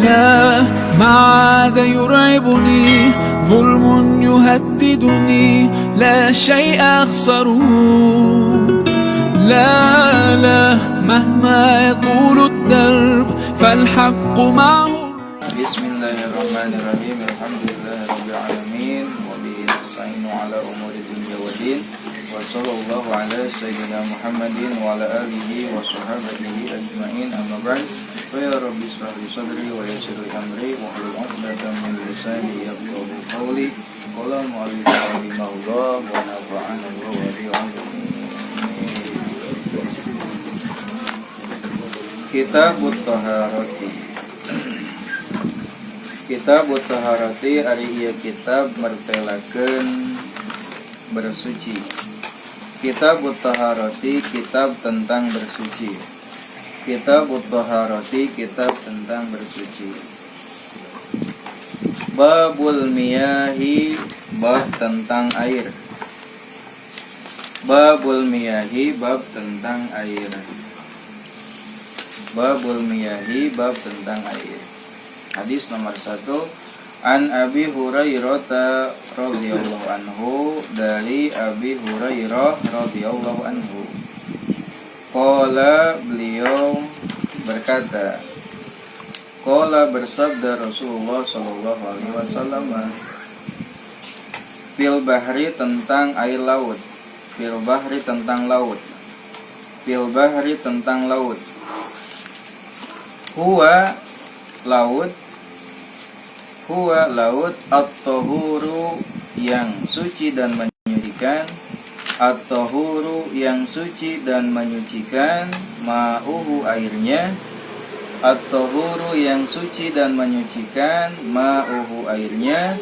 لا ما عاد يرعبني ظلم يهددني لا شيء أخسره لا مهما يطول الدرب فالحق معه. Bismillahirrahmanirrahim. Alhamdulillahirrabbil wa bihi nasta'inu ala umuri dunya waddin. Wa sallallahu ala sayyidina Muhammadin wa ala alihi wa sahbihi ajma'in. Amma ba'd. Fa ya rabbi ishrah li sadri wa yassir li amri wa hlul 'uqdatam min lisani yafqahu qawli. Qala al-mu'allif rahimahullah wa nafa'ana wa bihi. Kitabut Taharati. Kitabut Taharati ari ieu kitab mertelakeun bersuci. Kitabut Taharati kitab tentang bersuci. Kitabut Taharati kitab tentang bersuci. Babul miyahi, bab tentang air. Babul miyahi, bab tentang air. Babul miyahi, bab tentang air. Hadis nomor 1, An Abi Hurairah radhiyallahu anhu, dari Abi Hurairah radhiyallahu anhu. Qala, beliau berkata, qala, bersabda Rasulullah sallallahu alaihi wasallam, fil bahri, tentang air laut. Fil bahri, tentang laut. Fil bahri, tentang laut. Huwa, laut. Huwa, laut, at-tahuru, yang suci dan menyucikan. At-tahuru, yang suci dan menyucikan. Ma'uhu, airnya. At-tahuru, yang suci dan menyucikan. Ma'uhu, airnya.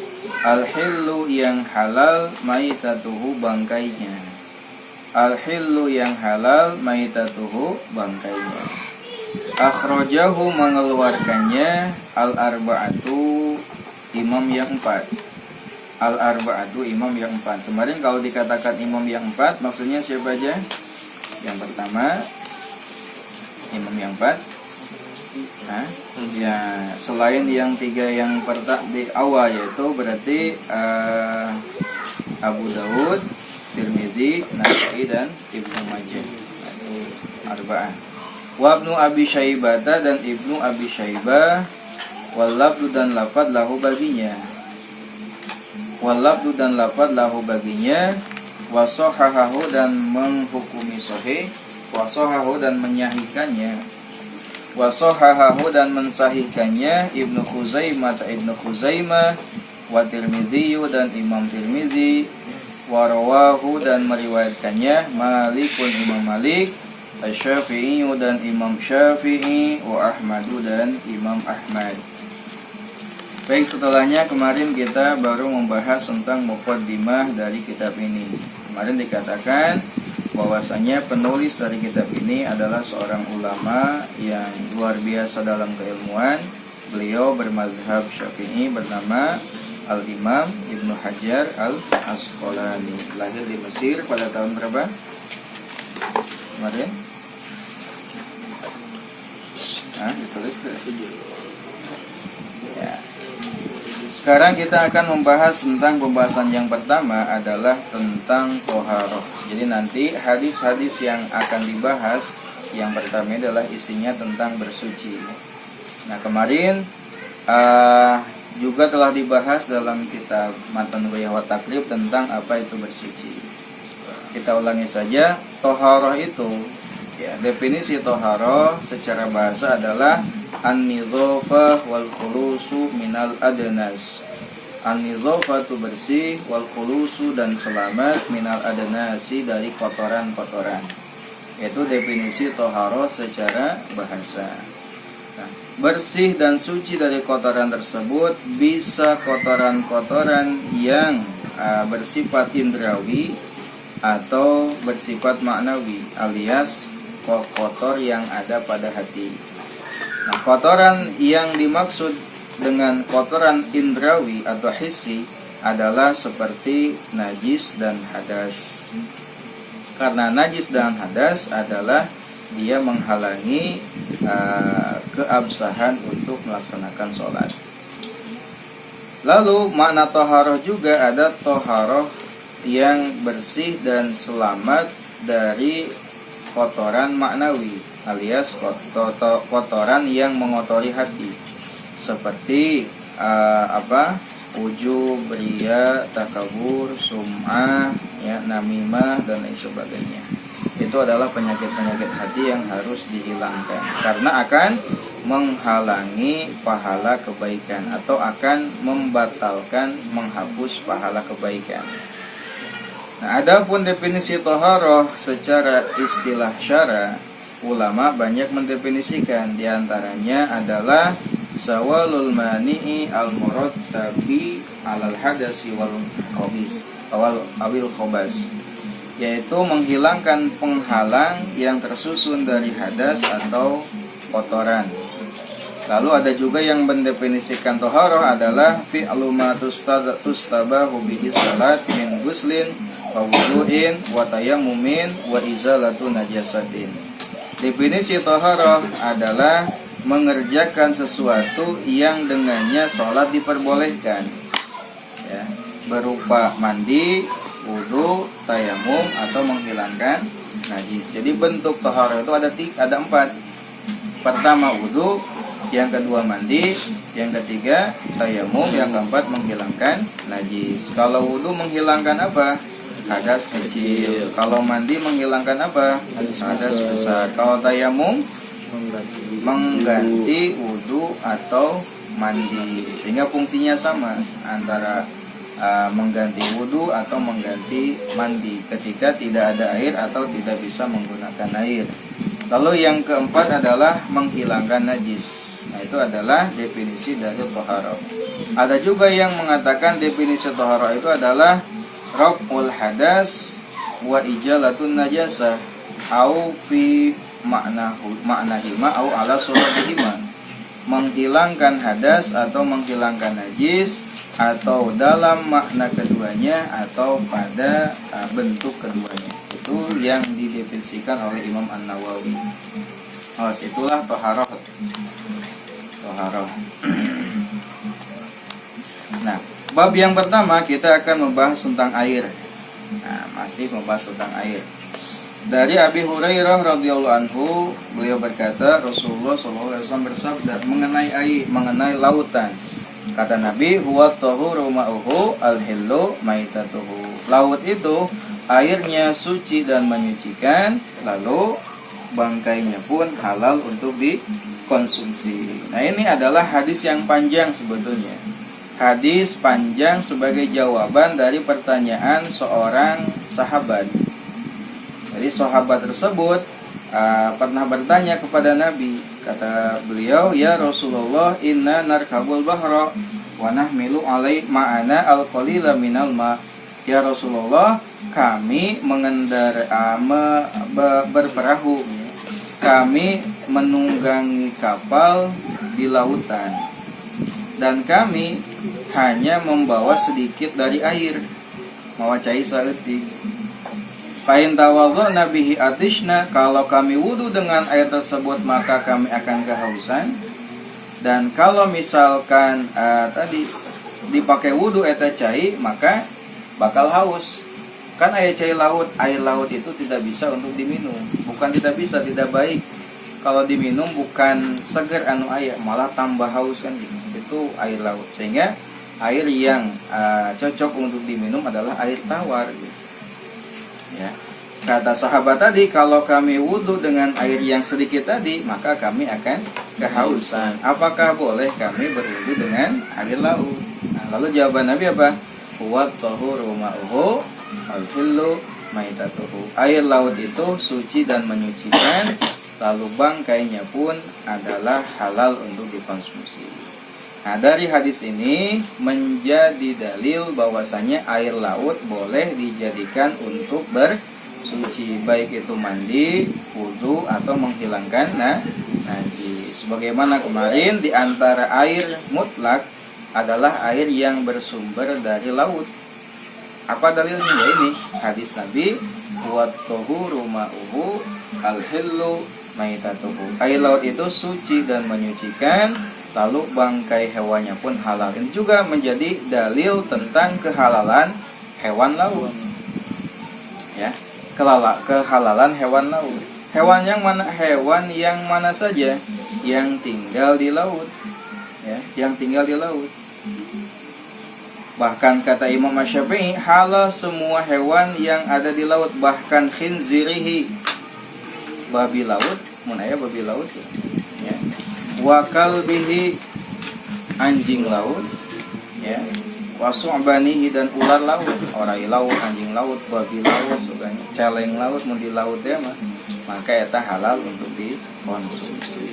Al-hillu, yang halal. Maitatuhu, bangkainya. Al-hillu, yang halal. Maitatuhu, bangkainya. Akhrajahu, mengeluarkannya. Al-arba'atu, imam yang 4. Al-arba'atu, imam yang 4. Kemarin kalau dikatakan imam yang 4, maksudnya siapa aja? Yang pertama, imam yang 4. Nah, ya, selain yang 3 yang di awal, yaitu berarti Abu Dawud, Tirmidzi, Nasa'i, dan Ibnu Majah. Itu arba'ah. Wa Ibnu Abi Syaibah, dan Ibnu Abi Syaibah. Wallabdu, dan lafad lahu baginya. Wallabdu, dan lafad lahu baginya. Wasohahahu, dan menghukumi sahih. Wasohahahu, dan menyahihkannya. Wasohahahu, dan mensahihkannya. Ibnu Khuzaimah, Ibnu Khuzaimah. Wa Tirmidzi, dan Imam Tirmidzi. Warawahu, dan meriwayatkannya. Malikun, Imam Malik. Asy-Syafi'i, dan Imam Syafi'i. Wa Ahmadu, dan Imam Ahmad. Baik, setelahnya kemarin kita baru membahas tentang muqaddimah dari kitab ini. Kemarin dikatakan bahwasanya penulis dari kitab ini adalah seorang ulama yang luar biasa dalam keilmuan. Beliau bermazhab Syafi'i, bernama Al-Imam Ibnu Hajar Al-Asqalani. Lahir di Mesir pada tahun berapa? Kemarin? Ditulis ya. Sekarang kita akan membahas tentang pembahasan yang pertama adalah tentang toharoh. Jadi nanti hadis-hadis yang akan dibahas yang pertama adalah isinya tentang bersuci. Nah, kemarin juga telah dibahas dalam kitab Matan Ghayah wa Takrib tentang apa itu bersuci. Kita ulangi saja. Toharoh itu, ya, definisi toharoh secara bahasa adalah an-nidhafah wal khulusu minal adnas. An-nidhafah itu bersih, wal khulusu, dan selamat, minal adnasi, dari kotoran-kotoran. Itu definisi toharoh secara bahasa. Nah, bersih dan suci dari kotoran tersebut bisa kotoran-kotoran yang bersifat indrawi atau bersifat maknawi, alias kotor yang ada pada hati. Nah, kotoran yang dimaksud dengan kotoran indrawi atau hissi adalah seperti najis dan hadas. Karena najis dan hadas adalah dia menghalangi keabsahan untuk melaksanakan sholat. Lalu makna toharoh juga ada toharoh yang bersih dan selamat dari kotoran maknawi, alias kotoran yang mengotori hati, seperti ujub, riya, takabur, sum'ah, ya, namimah dan lain sebagainya. Itu adalah penyakit-penyakit hati yang harus dihilangkan karena akan menghalangi pahala kebaikan atau akan membatalkan, menghapus pahala kebaikan. Nah, adapun definisi toharoh secara istilah syara, ulama banyak mendefinisikan, diantaranya adalah zawalul mani'i al-murattabi alal hadasi wal khabis awil khobas, yaitu menghilangkan penghalang yang tersusun dari hadas atau kotoran. Lalu ada juga yang mendefinisikan toharoh adalah fi'lu ma tustabahu bihi salat min guslin wa wudu'in wa tayammumin wa izalatu najasatin. Definisi toharoh adalah mengerjakan sesuatu yang dengannya sholat diperbolehkan, ya, berupa mandi, wudu, tayamum atau menghilangkan najis. Jadi bentuk toharoh itu ada 4. Pertama wudu, yang kedua mandi, yang ketiga tayamum, yang keempat menghilangkan najis. Kalau wudu menghilangkan apa? Hadas kecil. Kalau mandi menghilangkan apa? Hadas besar. Kalau tayamum mengganti wudu atau mandi, sehingga fungsinya sama antara mengganti wudu atau mengganti mandi ketika tidak ada air atau tidak bisa menggunakan air. Lalu yang keempat adalah menghilangkan najis. Nah, itu adalah definisi dari toharoh. Ada juga yang mengatakan definisi toharoh itu adalah raf'ul hadas wa ijalatun najasah au fi maknahima au ala suratihima, menghilangkan hadas atau menghilangkan najis atau dalam makna keduanya atau pada bentuk keduanya. Itu yang didefinisikan oleh Imam An-Nawawi. Itulah toharoh. Nah, bab yang pertama kita akan membahas tentang air. Nah, masih membahas tentang air. Dari Abi Hurairah radhiyallahu anhu, beliau berkata, Rasulullah SAW bersabda mengenai air, mengenai lautan. Kata Nabi, huwa tahuru ma'uhu al-hillu maitatuhu. Laut itu airnya suci dan menyucikan, lalu bangkainya pun halal untuk dikonsumsi. Nah, ini adalah hadis yang panjang sebetulnya. Hadis panjang sebagai jawaban dari pertanyaan seorang sahabat. Jadi sahabat tersebut pernah bertanya kepada Nabi. Kata beliau, ya Rasulullah, inna narkabul bahra wa nahmilu alai ma'ana al-qalila minal ma. Ya Rasulullah, kami berperahu, kami menunggangi kapal di lautan, dan kami hanya membawa sedikit dari air, mawa cai saeutik. Pain tawadhu'na bihi atishna, kalau kami wudu dengan air tersebut maka kami akan kehausan. Dan kalau misalkan tadi dipakai wudu eta cai, maka bakal haus. Kan air laut itu tidak bisa untuk diminum. Bukan tidak bisa, tidak baik. Kalau diminum bukan seger anu aya, malah tambah haus kan gitu. Itu air laut. Sehingga air yang cocok untuk diminum adalah air tawar gitu. Ya. Kata sahabat tadi, kalau kami wudu dengan air yang sedikit tadi, maka kami akan kehausan. Apakah boleh kami berwudu dengan air laut? Nah, lalu jawaban Nabi apa? Huwa tahuru ma'uhu al-hillu maitatuhu. Air laut itu suci dan menyucikan, lalu bangkainya pun adalah halal untuk dikonsumsi. Nah, dari hadis ini menjadi dalil bahwasanya air laut boleh dijadikan untuk bersuci, baik itu mandi, wudu atau menghilangkan najis. Sebagaimana kemarin, di antara air mutlak adalah air yang bersumber dari laut. Apa dalilnya? Ya ini hadis Nabi, wa tahuru ma'uhu al-hillu maitatuhu. Air laut itu suci dan menyucikan, lalu bangkai hewannya pun halal. Ini juga menjadi dalil tentang kehalalan hewan laut. Ya, kehalalan hewan laut. Hewan yang mana? Hewan yang mana saja yang tinggal di laut. Ya, yang tinggal di laut. Bahkan kata Imam Syafi'i, halal semua hewan yang ada di laut, bahkan khinzirihi, babi laut, munaya babi laut. Ya. Wa kalbihi, anjing laut. Ya. Wa su'banihi, dan ular laut, orai laut, anjing laut, babi laut, suganya celeng laut, mun di laut ya mah. Maka eta halal untuk dikonsumsi.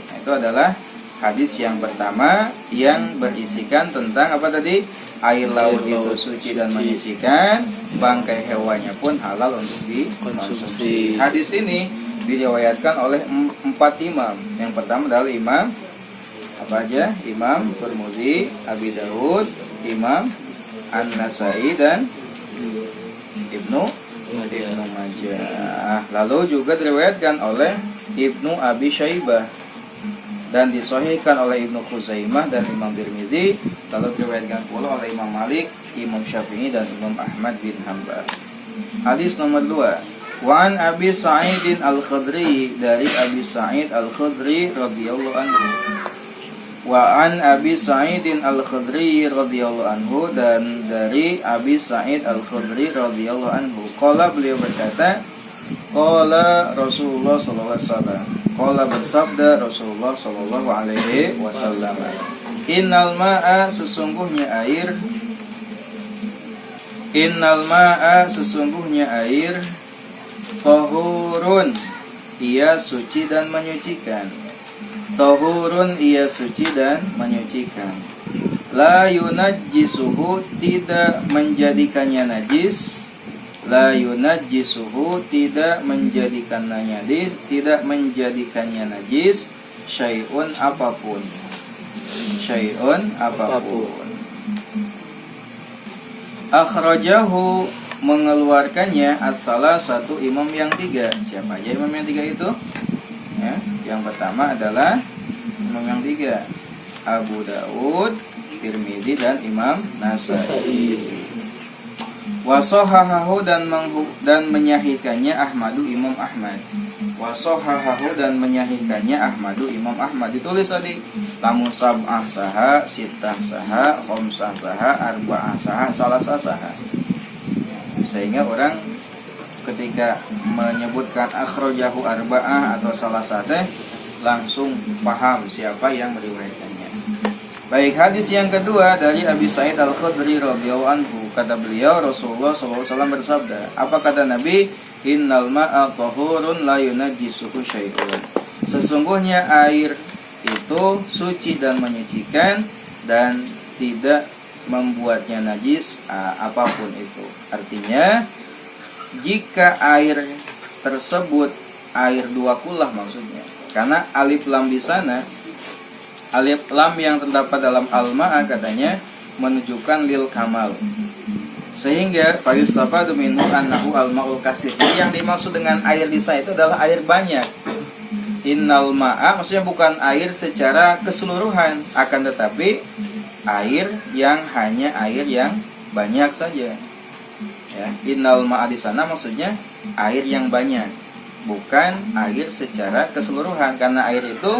Nah, itu adalah hadis yang pertama yang berisikan tentang apa tadi? Air laut itu suci dan menyucikan, bangkai hewannya pun halal untuk dikonsumsi. Hadis ini diriwayatkan oleh 4 imam. Yang pertama adalah Imam apa aja? Imam Tirmidzi, Abi Daud, Imam An-Nasai, dan Ibnu Majah. Lalu juga diriwayatkan oleh Ibnu Abi Syaibah dan disahihkan oleh Ibnu Khuzaimah dan Imam Tirmidzi, lalu diriwayatkan pula oleh Imam Malik, Imam Syafi'i, dan Imam Ahmad bin Hanbal. Hadis nomor 2. Wa an Abi Sa'id Al-Khudri, dari Abi Sa'id Al-Khudri radhiyallahu anhu. Wa an Abi Sa'id Al-Khudri radhiyallahu anhu, dan dari Abi Sa'id Al-Khudri radhiyallahu anhu. Qala, beliau berkata, qala Rasulullah sallallahu alaihi wasallam. Qala, bersabda Rasulullah sallallahu alaihi wasallam. Innal ma'a, sesungguhnya air. Innal ma'a, sesungguhnya air. Tahurun, ia suci dan menyucikan. Tahurun, ia suci dan menyucikan. La yunajjisuhu, tidak menjadikannya najis. La yunajjisuhu, tidak menjadikannya najis, tidak menjadikannya najis. Syai'un, apapun. Syai'un, apapun. Akhrajahu, mengeluarkannya as-salah satu imam yang 3. Siapa aja imam yang 3 itu? Ya, yang pertama adalah imam yang 3, Abu Daud, Tirmidzi, dan Imam Nasai. Wasohahahu, dan menyahihkannya Ahmadu, Imam Ahmad. Wasohahahu, dan menyahihkannya Ahmadu, Imam Ahmad. Ditulis tadi, lamun sab'ah saha, sittah saha, khomsah saha, arba'ah saha, salasah saha. Sehingga orang ketika menyebutkan akhrajahu arba'ah atau salasah teh langsung paham siapa yang meriwayatkannya. Baik, hadis yang kedua dari Abi Sa'id Al-Khudri radhiyallahu anhu. Kata beliau, Rasulullah SAW bersabda, apa kata Nabi? Innal ma'a tahurun la yunajjisuhu syai'un. Sesungguhnya air itu suci dan menyucikan, dan tidak membuatnya najis apapun itu. Artinya, jika air tersebut air dua kulah maksudnya, karena alif lam di sana, alif lam yang terdapat dalam al-ma'a katanya menunjukkan lil kamal, sehingga fayustafadu minhu annahu al-ma'ul kasir. Jadi yang dimaksud dengan air di sana itu adalah air banyak. Innal ma'a maksudnya bukan air secara keseluruhan, akan tetapi air yang hanya air yang banyak saja. Ya, innal ma'a di sana maksudnya air yang banyak, bukan air secara keseluruhan. Karena air itu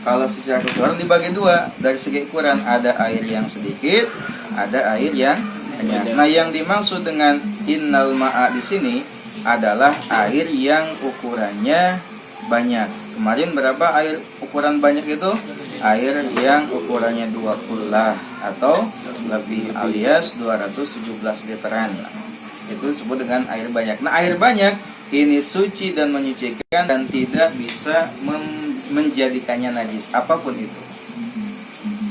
kalau secara keseluruhan dibagi dua dari segi ukuran, ada air yang sedikit, ada air yang banyak. Nah, yang dimaksud dengan innal ma'a di sini adalah air yang ukurannya banyak. Kemarin berapa air ukuran banyak itu? Air yang ukurannya 2 kullah atau lebih, alias 217 literan. Itu disebut dengan air banyak. Nah, air banyak ini suci dan menyucikan dan tidak bisa menjadikannya najis apapun itu.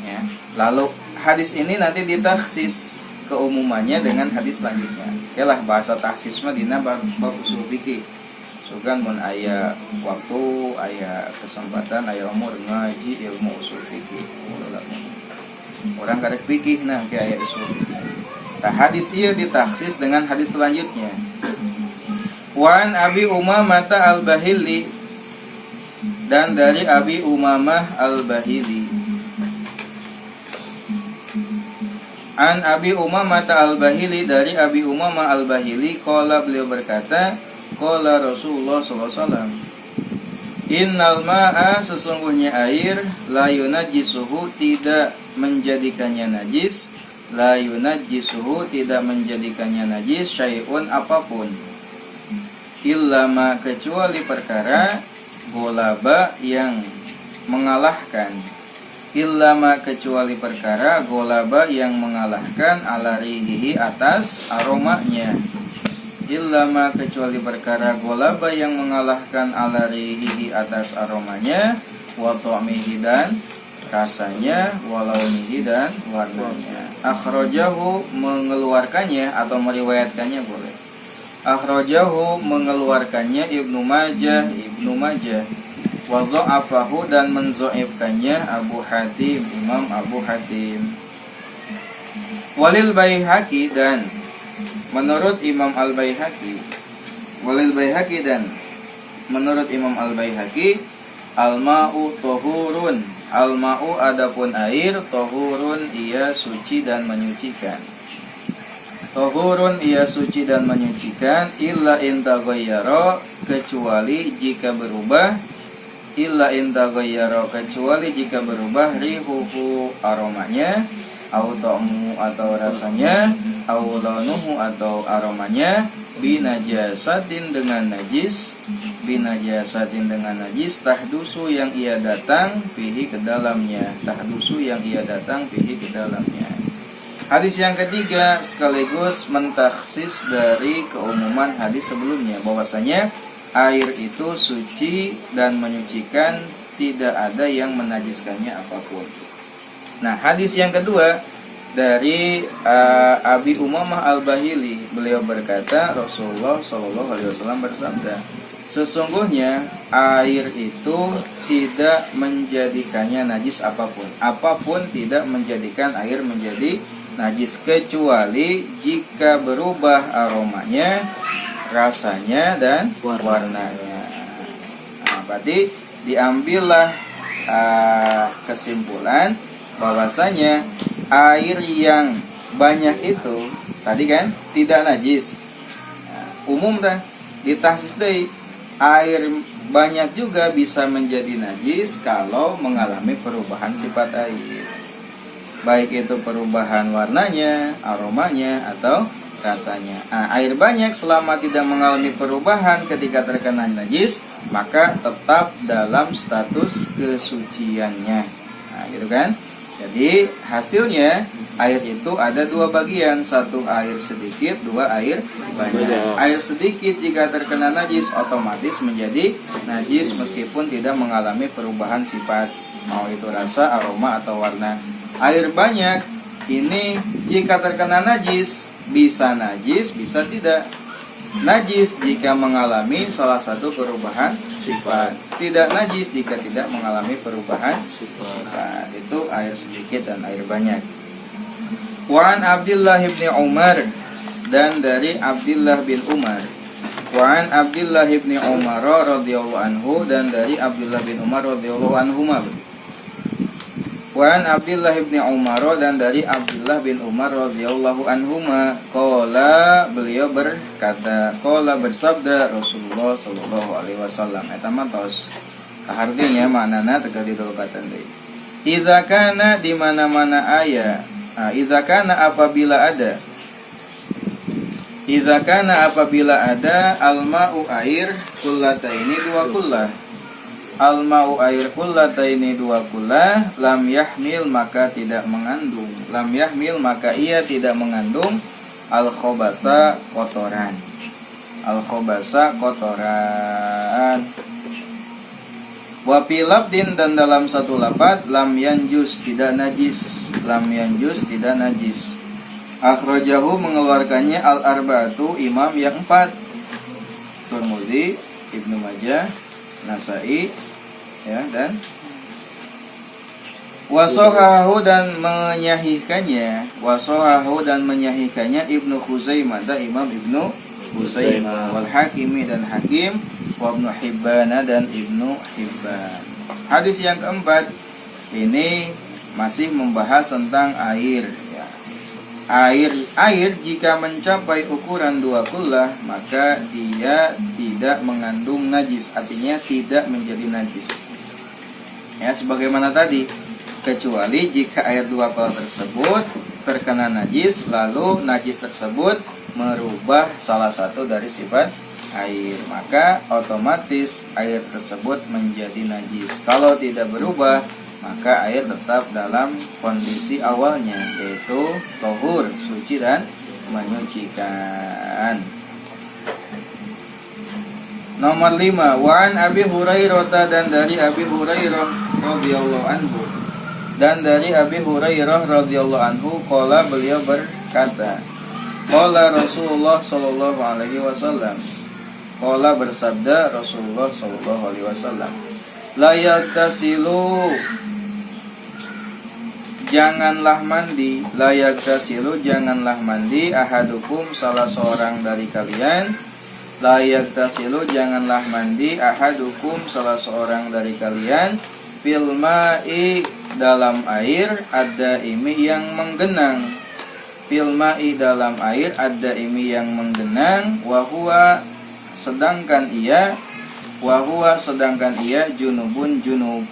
Ya. Lalu hadis ini nanti ditaksis keumumannya dengan hadis selanjutnya. Yalah, bahasa taksis mah dina bab usul fikih. Sugan mun aya waktu, aya kesempatan, aya umur ngaji ilmu usul fikih. Orang karek fikih nah ke aya usul fikih. Nah, hadis ieu ditaksis dengan hadis selanjutnya. Wa an Abi Umamah al-Bahili, dan dari Abi Umamah Al-Bahili. An Abi Umamah Al-Bahili, dari Abi Umamah Al-Bahili, qala, beliau berkata, qala Rasulullah sallallahu alaihi wasallam, innal ma'a, sesungguhnya air, la yunajjisuhu, tidak menjadikannya najis, la yunajjisuhu, tidak menjadikannya najis, syai'un, apapun, illa ma, kecuali perkara, golaba, yang mengalahkan, illa ma, kecuali perkara, golaba, yang mengalahkan, ala rihihi, atas aromanya, illa ma, kecuali perkara, golaba, yang mengalahkan, ala rihihi, atas aromanya, wa ta'mihi, dan rasanya, walaunihi, dan warnanya. Akhrajahu, mengeluarkannya atau meriwayatkannya boleh. Akhrajahu, mengeluarkannya Ibnu Majah, wa dha'afahu, dan menzoifkannya Abu Hatim, Imam Abu Hatim. Walil Baihaqi, dan menurut Imam Al-Baihaqi, walil Baihaqi, dan menurut Imam Al-Baihaqi, al-ma'u tohurun, al-ma'u, adapun air, tohurun, ia suci dan menyucikan, tohurun, ia suci dan menyucikan, illa in taghayyara, kecuali jika berubah, illa in taghayyara, kecuali jika berubah, rihuhu, aromanya, au ta'mu, atau rasanya, au launuhu, atau aromanya, binajasatin, dengan najis, binajasatin, dengan najis, tahdusu, yang ia datang, fihi, ke dalamnya, tahdusu, yang ia datang, fihi, ke dalamnya. Hadis yang ketiga sekaligus mentaksis dari keumuman hadis sebelumnya, bahwasanya air itu suci dan menyucikan, tidak ada yang menajiskannya apapun. Nah, hadis yang kedua dari Abi Umamah Al-Bahili, beliau berkata, Rasulullah Shallallahu Alaihi Wasallam bersabda, sesungguhnya air itu tidak menjadikannya najis apapun, apapun tidak menjadikan air menjadi najis, kecuali jika berubah aromanya, rasanya, dan warnanya. Nah, berarti diambillah kesimpulan bahwasanya air yang banyak itu tadi kan tidak najis. Nah, umum dah ditahsis deui, air banyak juga bisa menjadi najis kalau mengalami perubahan sifat air, baik itu perubahan warnanya, aromanya, atau rasanya. Nah, air banyak selama tidak mengalami perubahan ketika terkena najis, maka tetap dalam status kesuciannya. Nah, gitu kan? Jadi hasilnya air itu ada dua bagian, satu air sedikit, dua air banyak. Air sedikit jika terkena najis otomatis menjadi najis meskipun tidak mengalami perubahan sifat, mau itu rasa, aroma, atau warna. Air banyak ini jika terkena najis bisa najis, bisa tidak najis jika mengalami salah satu perubahan sifat, tidak najis jika tidak mengalami perubahan sifat. Itu air sedikit dan air banyak. Wa an Abdullah bin Umar, dan dari Abdullah bin Umar. Wa an Abdullah bin Umar radhiyallahu anhu, dan dari Abdullah bin Umar radhiyallahu anhuma. Wa an Abdullah bin Umar, dan dari Abdullah bin Umar radhiyallahu anhuma, qala, beliau berkata, qala, bersabda Rasulullah sallallahu alaihi wasallam, eta mantos kahardinya maknana tegal didolokatan deui. Idza kana, di mana-mana aya, idza kana, apabila ada, idza kana, apabila ada, al-ma'u, air, kullataini, dua kullah, al-ma'u, air, kullataini, dua kullah, lam yahmil, maka tidak mengandung, lam yahmil, maka ia tidak mengandung, al-khobasa, kotoran, al-khobasa, kotoran. Wa fi labdin, dan dalam satu lafaz, lam yanjus, tidak najis, lam yanjus, tidak najis. Akhrajahu, mengeluarkannya al-arba'atu, imam yang empat, Tirmidzi, Ibnu Majah, Nasai, ya, dan wasohahu, dan menyahihkannya, wasohahu, dan menyahihkannya Ibnu Khuzaimah, dan Imam Ibnu Khuzaimah, wal Hakimi, dan Hakim, wa Ibnu Hibban dan Ibnu Hibban. Hadis yang keempat ini masih membahas tentang air ya. Air jika mencapai ukuran 2 kullah maka dia tidak mengandung najis, artinya tidak menjadi najis. Ya, sebagaimana tadi, kecuali jika air 2 kullah tersebut terkena najis, lalu najis tersebut merubah salah satu dari sifat air, maka otomatis air tersebut menjadi najis. Kalau tidak berubah, maka air tetap dalam kondisi awalnya, yaitu tohur, suci dan menyucikan. Nomor 5, Wa'an Abi Hurairah, dan dari Abi Hurairah radhiyallahu anhu, dan dari Abi Hurairah radhiyallahu anhu, qala, beliau berkata, qala Rasulullah sallallahu alaihi wasallam, qala bersabda Rasulullah sallallahu alaihi wasallam, la yaktasilu, janganlah mandi, layak tasilu, janganlah mandi, ahadukum, salah seorang dari kalian, layak tasilu, janganlah mandi, ahadukum, salah seorang dari kalian, fil ma'i, dalam air, ada imi yang menggenang, fil ma'i, dalam air, ada imi yang menggenang, wahwa, sedangkan ia, junubun junub,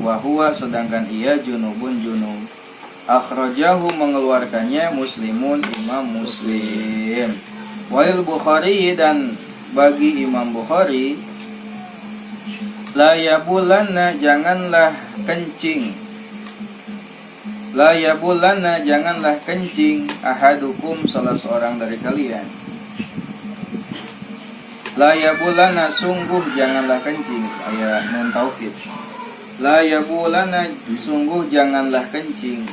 wahwa, sedangkan ia junubun junub. Akhrajahu, mengeluarkannya Muslimun, Imam Muslim. Walil Bukhari, dan bagi Imam Bukhari, la yabulanna, janganlah kencing, la yabulanna, janganlah kencing, ahadukum, salah seorang dari kalian. La yabulanna, sungguh janganlah kencing, ayat nun taukid. La yabulana, sungguh janganlah kencing,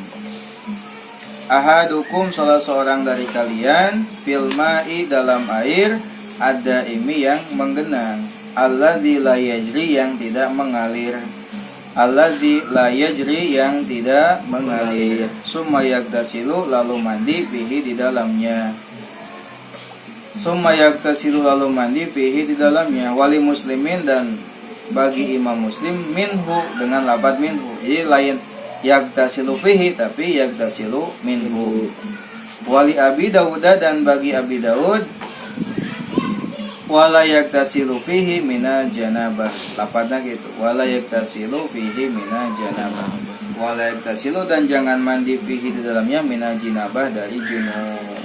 ahadukum, salah seorang dari kalian, fil ma'i, dalam air, ada imi yang menggenang, alladzi la yajri, yang tidak mengalir, alladzi la yajri, yang tidak mengalir, summa yaktasilu, lalu mandi, fihi, di dalamnya, summa yaktasilu, lalu mandi, fihi, di dalamnya. Wali Muslimin, dan bagi Imam Muslim, minhu, dengan lafaz minhu, jadi lain yaktasilu fihi, tapi yaktasilu minhu. Wali Abi Dawud, dan bagi Abi Dawud, wala yaktasilu fihi mina janabah, lafaznya gitu, wala yaktasilu fihi mina janabah, wala yaktasilu, dan jangan mandi fihi, di dalamnya, mina jinabah, dari junub.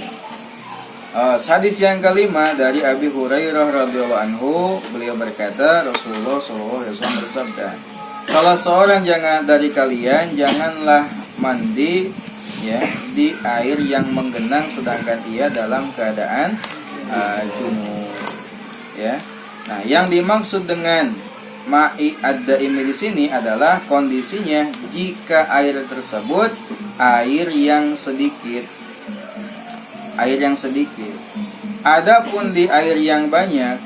Hadis yang kelima dari Abi Hurairah radhiyallahu anhu, beliau berkata, Rasulullah sallallahu alaihi wasallam bersabda, salah seorang dari kalian janganlah mandi ya di air yang menggenang sedangkan ia dalam keadaan junub ya. Nah, yang dimaksud dengan ma'i ad-daimi di sini adalah kondisinya jika air tersebut air yang sedikit. Adapun di air yang banyak,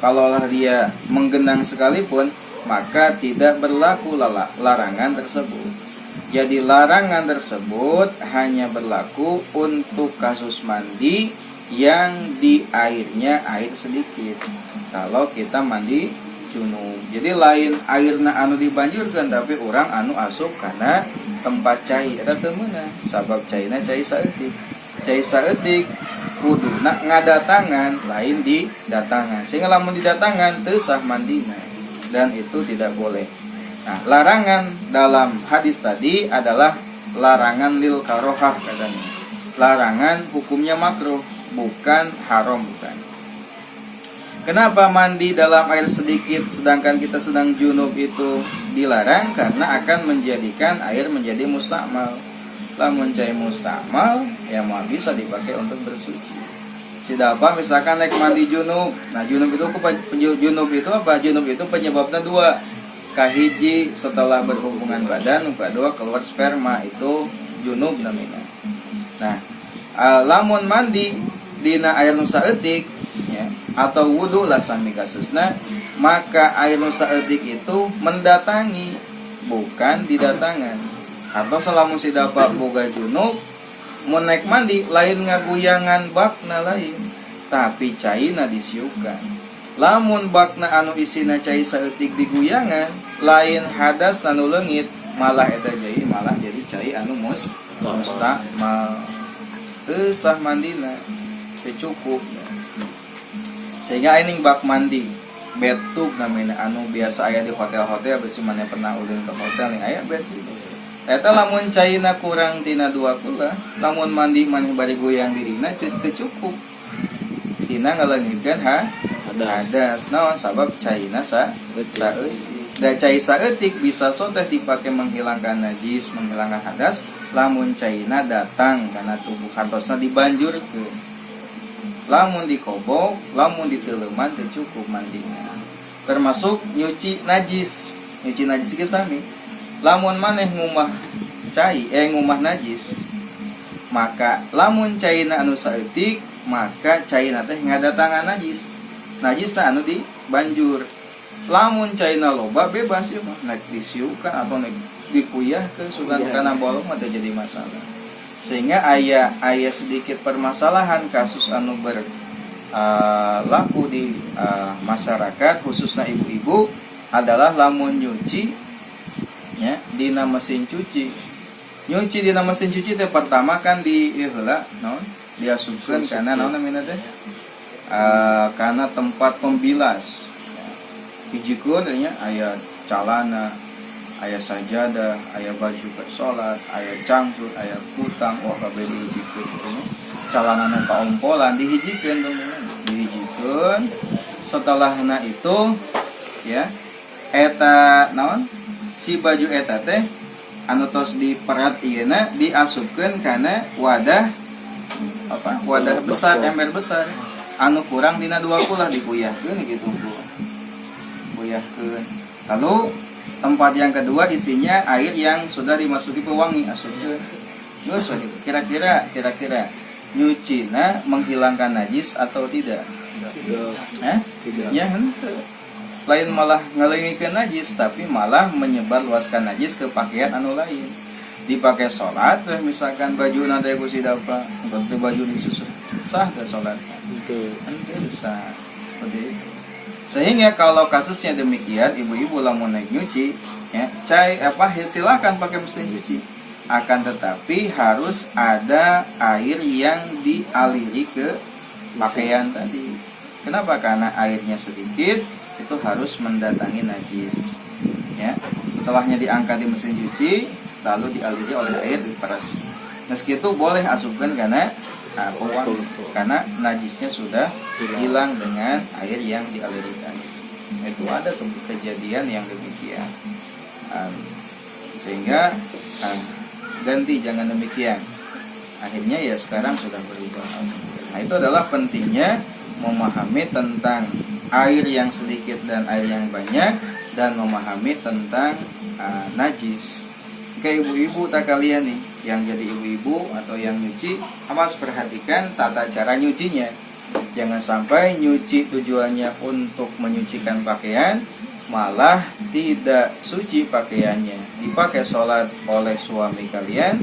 kalaulah dia menggenang sekalipun, maka tidak berlaku larangan tersebut. Jadi larangan tersebut hanya berlaku untuk kasus mandi yang di airnya air sedikit. Kalau kita mandi junub, jadi lain airna anu dibanjurkan, tapi orang anu asup karena tempat cai ada temenna, sabab caina cai saeutik. Cai saeutik kudu nak ngadatangan, lain di datangan, sehingga lamun di datangan teu sah mandina, dan itu tidak boleh. Nah, larangan dalam hadis tadi adalah larangan lil karohah katanya. Larangan hukumnya makruh, bukan haram, bukan. Kenapa mandi dalam air sedikit sedangkan kita sedang junub itu dilarang? Karena akan menjadikan air menjadi mustakmal. Lamun cai mustakmal, ya mau bisa dipakai untuk bersuci. Sidapa misalkan naik mandi junub. Nah, junub itu apa? Junub itu penyebabnya dua. Kahiji setelah berhubungan badan, kedua keluar sperma, itu junub namanya. Nah, lamun mandi dina air nu saeutik ya, atau wudu lah sami kasusna, maka air nu saeutik itu mendatangi, bukan didatangan. Atau selamun si dapat boga junub, mau naik mandi lain ngaguyangan bakna lain, tapi caina disiukan. Lamun bakna anu isina cai saeutik diguyangan lain hadas anu leungit malah eta jadi cai anu mustamal teu sah mandina teu cukup. Sehingga aing bak mandi bathtub namina anu biasa aya di hotel-hotel besi mana pernah ulin ke hotel nih aya bathtub. Eta lamun caina kurang tina 2 kula, lamun mandi maneh bari goyang dirina teu cukup. Tina ngaleungitkeun hadas. Naon sabab caina da cai saeutik bisa soteh dipake menghilangkan najis, menghilangkan hadas lamun caina datang kana tubuh hartosna dibanjurkeun. Lamun dikobok, lamun diteuleman teu cukup mandinya. Termasuk nyuci najis. Nyuci najis ge sami. Lamun maneh ngumah ngumah najis, maka lamun caina anu saeutik, maka caina teh ngadatangan najis. Najis teh anu dibanjur. Lamun caina loba bebas ieu mah naik disiukan atau naik dikuyahkeun sugan kana bolong mah teu jadi masalah. Sehingga aya sedikit permasalahan kasus anu berlaku di masyarakat khususnya ibu-ibu adalah lamun nyuci nya dina mesin cuci. Nyuci dina mesin cuci teh pertama kan di heula naon diasupkeun kana naon namina teh kana tempat pembilas. Hijikeun nya aya calana, aya sajadah, aya baju ke salat, aya cangcut, aya kutang, wah kabeh dihijikeun. Calanana paompolan dihijikeun dihijikeun. Setelahna itu ya eta naon si baju eta teh anu tos diperat ieuna diasupkeun kana wadah besar ember besar anu kurang dina 2 kula dikuyahkeun gitu kuyahkeun. Lalu tempat yang kedua isinya air yang sudah dimasuki pewangi asupkeun. Geus kira-kira nyucina menghilangkan najis atau tidak? Tidak. Ya henteu. Lain malah ngaleungikeun najis tapi malah menyebarluaskan najis ke pakaian anu lain. Dipakai salat misalkan baju nanti ku sidapa, berarti baju disusun sah ke salat. Betul. Henteu sah. Seperti itu. Sehingga kalau kasusnya demikian, ibu-ibu lamun naik nyuci, ya, silakan pakai mesin cuci. Akan tetapi harus ada air yang dialiri ke pakaian tadi. Kenapa? Karena airnya sedikit, itu harus mendatangi najis. Ya, setelahnya diangkat di mesin cuci, lalu dialiri oleh air diperas. Meski itu boleh asupkan karena pewangi, karena najisnya sudah hilang dengan air yang dialirikan. Itu ada kejadian yang demikian. Sehingga ganti jangan demikian. Akhirnya ya sekarang sudah berubah. Nah, itu adalah pentingnya memahami tentang air yang sedikit dan air yang banyak, dan memahami tentang najis. Kayak ibu-ibu tak kalian nih yang jadi ibu-ibu atau yang nyuci, awas perhatikan tata cara nyucinya. Jangan sampai nyuci tujuannya untuk menyucikan pakaian, malah tidak suci pakaiannya. Dipakai sholat oleh suami kalian,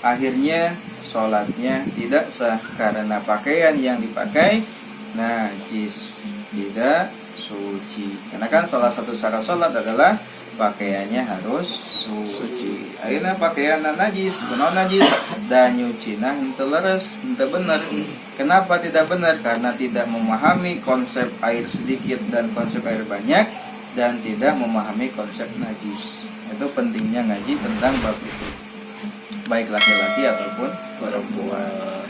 akhirnya sholatnya tidak sah karena pakaian yang dipakai najis, tidak suci. Karena kan salah satu syarat sholat adalah pakaiannya harus suci. Akhirnya pakaian najis, kunaon najis, dan nyucina henteu leres, henteu bener. Kenapa tidak benar? Karena tidak memahami konsep air sedikit dan konsep air banyak, dan tidak memahami konsep najis. Itu pentingnya ngaji tentang bab itu, baik laki-laki ataupun perempuan.